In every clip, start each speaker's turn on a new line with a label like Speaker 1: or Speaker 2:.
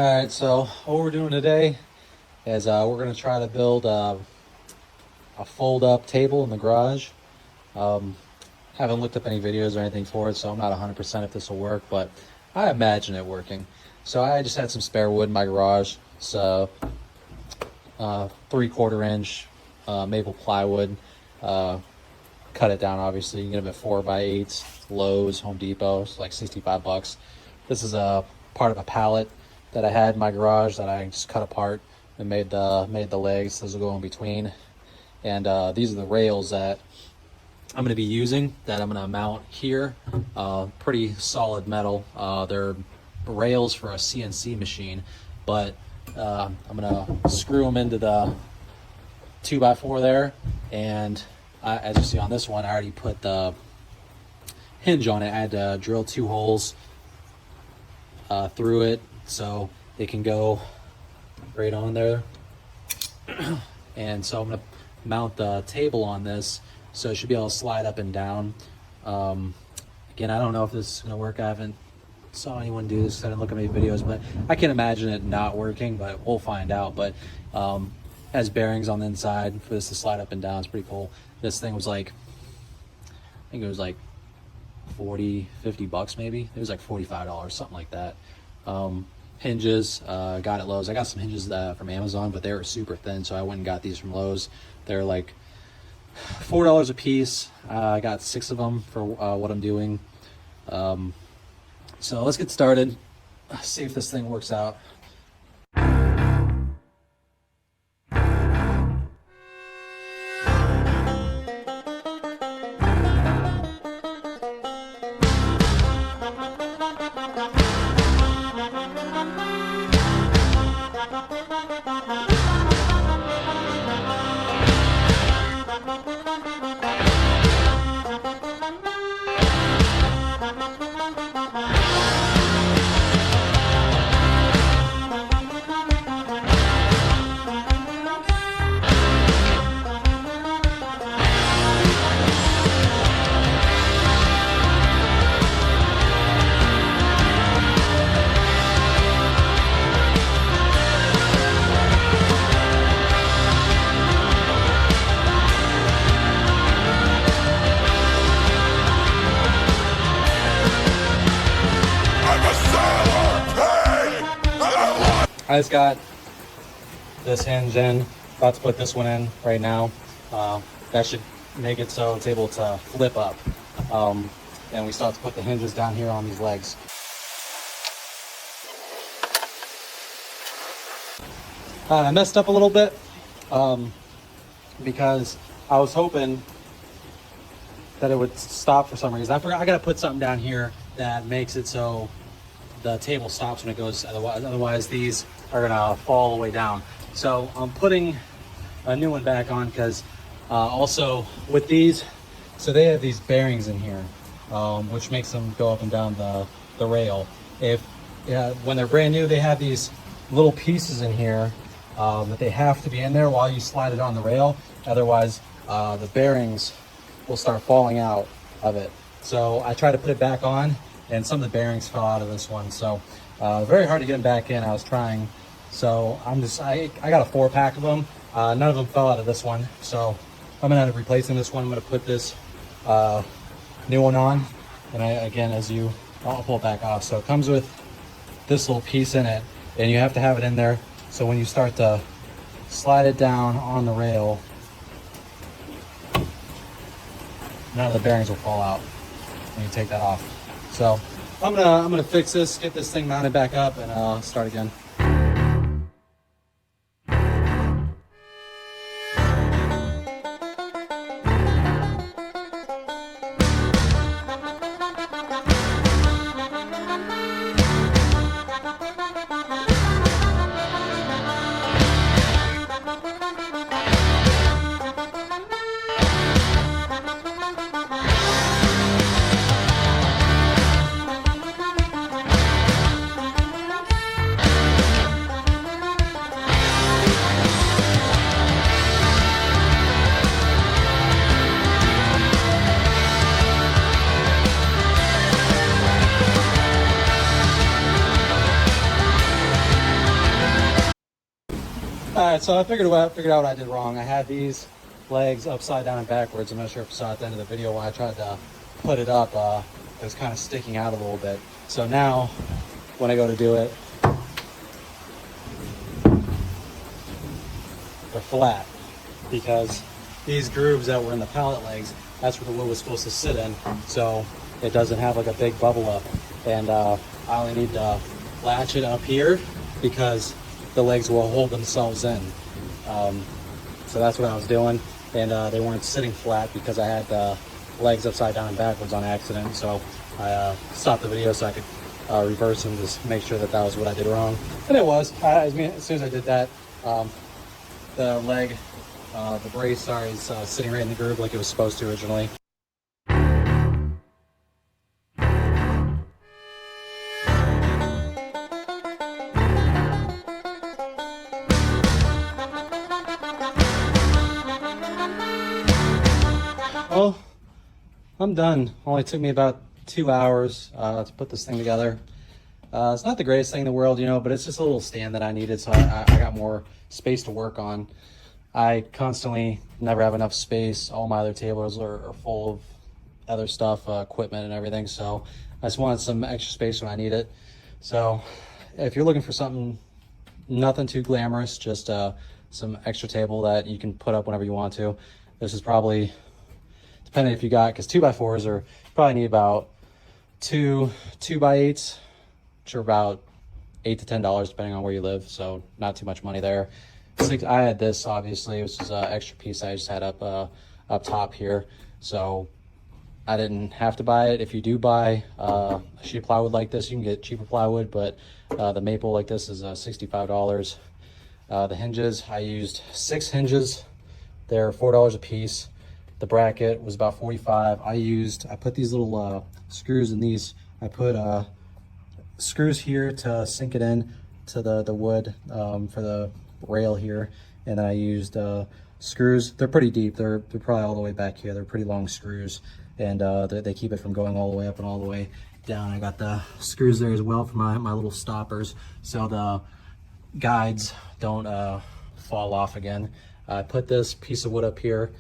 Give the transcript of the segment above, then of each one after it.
Speaker 1: All right, so what we're doing today is we're going to try to build a fold-up table in the garage. Um, haven't looked up any videos or anything for it, so I'm not 100% if this will work, but I imagine it working. So I just had some spare wood in my garage. So 3/4 inch maple plywood. Cut it down, obviously. You can get them at 4x8s, Lowe's, Home Depot. It's like 65 bucks. This is a part of a pallet that I had in my garage that I just cut apart and made the legs. Those will go in between. And these are the rails that I'm going to be using, that I'm going to mount here. Pretty solid metal. They're rails for a CNC machine, but I'm going to screw them into the 2x4 there. And as you see on this one, I already put the hinge on it. I had to drill 2 holes through it so it can go right on there. And so I'm going to mount the table on this so it should be able to slide up and down. Again, I don't know if this is going to work. I haven't saw anyone do this. I didn't look at any videos, but I can imagine it not working, but we'll find out. But has bearings on the inside for this to slide up and down. It's pretty cool. This thing was like, I think it was like 40-50 bucks maybe. It was like $45, something like that. Hinges, got at Lowe's. I got some hinges from Amazon, but they were super thin, so I went and got these from Lowe's. They're like $4 a piece. I got 6 of them for what I'm doing. So let's get started. See if this thing works out. I just got this hinge in, about to put this one in right now. That should make it so it's able to flip up. And we still have to put the hinges down here on these legs. I messed up a little bit because I was hoping that it would stop for some reason. I forgot I gotta put something down here that makes it so the table stops when it goes, otherwise these are gonna fall all the way down. So I'm putting a new one back on because also with these, so they have these bearings in here, which makes them go up and down the rail. When they're brand new, they have these little pieces in here that they have to be in there while you slide it on the rail. Otherwise, the bearings will start falling out of it. So I tried to put it back on, and some of the bearings fell out of this one. So very hard to get them back in. I was trying. So I got a 4-pack of them. None of them fell out of this one. So I'm gonna end up replacing this one. I'm gonna put this new one on. And I'll pull it back off. So it comes with this little piece in it, and you have to have it in there. So when you start to slide it down on the rail, none of the bearings will fall out when you take that off. So I'm gonna fix this, get this thing mounted back up, and start again. right, so I figured out what I did wrong. I had these legs upside down and backwards. I'm not sure if you saw at the end of the video when I tried to put it up, it was kind of sticking out a little bit. So now when I go to do it, they're flat because these grooves that were in the pallet legs, that's where the wood was supposed to sit in. So it doesn't have like a big bubble up. And I only need to latch it up here because the legs will hold themselves in. So that's what I was doing. And they weren't sitting flat because I had the legs upside down and backwards on accident. So I stopped the video so I could reverse and just make sure that that was what I did wrong. And it was. I mean, as soon as I did that, the leg, the brace, sorry, is sitting right in the groove like it was supposed to originally. Well, I'm done. Only took me about 2 hours to put this thing together. It's not the greatest thing in the world, you know, but it's just a little stand that I needed, so I got more space to work on. I constantly never have enough space. All my other tables are full of other stuff, equipment and everything, so I just wanted some extra space when I need it. So if you're looking for something, nothing too glamorous, just some extra table that you can put up whenever you want to, this is probably, depending if you got, because 2x4s are, you probably need about two 2x8s, which are about $8 to $10 depending on where you live, so not too much money there. I had this, obviously, which is an extra piece I just had up top here, so I didn't have to buy it. If you do buy a sheet of plywood like this, you can get cheaper plywood, but the maple like this is $65. The hinges, I used 6 hinges. They're $4 a piece. The bracket was about $45. I put these little screws in these. I put screws here to sink it in to the wood for the rail here, and then I used screws. They're pretty deep. They're probably all the way back here. They're pretty long screws, and they keep it from going all the way up and all the way down. I got the screws there as well for my little stoppers, so the guides don't fall off again. I put this piece of wood up here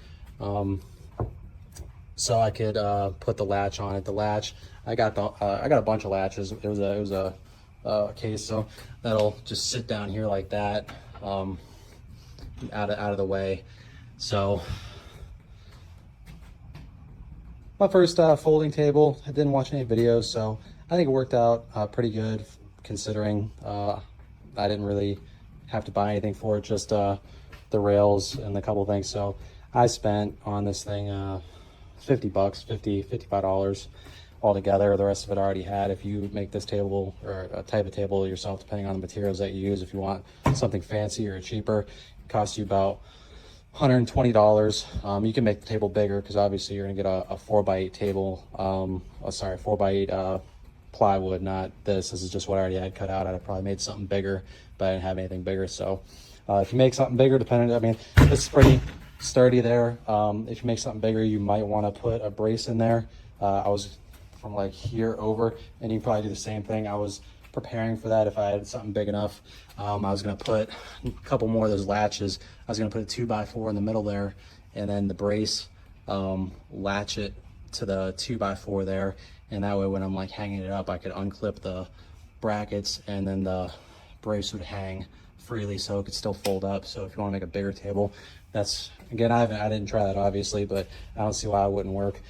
Speaker 1: so I could put the latch on it. The latch, I got a bunch of latches. It was a case, so that'll just sit down here like that, out of the way. So my first folding table, I didn't watch any videos, so I think it worked out pretty good considering I didn't really have to buy anything for it, just the rails and a couple things. So I spent on this thing $50, $55 altogether. The rest of it I already had. If you make this table or a type of table yourself, depending on the materials that you use, if you want something fancy or cheaper, it costs you about $120. You can make the table bigger because obviously you're gonna get a 4x8 table. 4x8 plywood, not this. This is just what I already had cut out. I'd probably made something bigger, but I didn't have anything bigger. So if you make something bigger, I mean, this is pretty sturdy there. If you make something bigger, you might want to put a brace in there. I was from like here over, and you can probably do the same thing. I was preparing for that if I had something big enough. I was going to put a couple more of those latches. I was going to put a 2x4 in the middle there, and then the brace, latch it to the 2x4 there, and that way when I'm like hanging it up, I could unclip the brackets and then the brace would hang freely so it could still fold up. So if you want to make a bigger table, that's, again, I didn't try that obviously, but I don't see why it wouldn't work.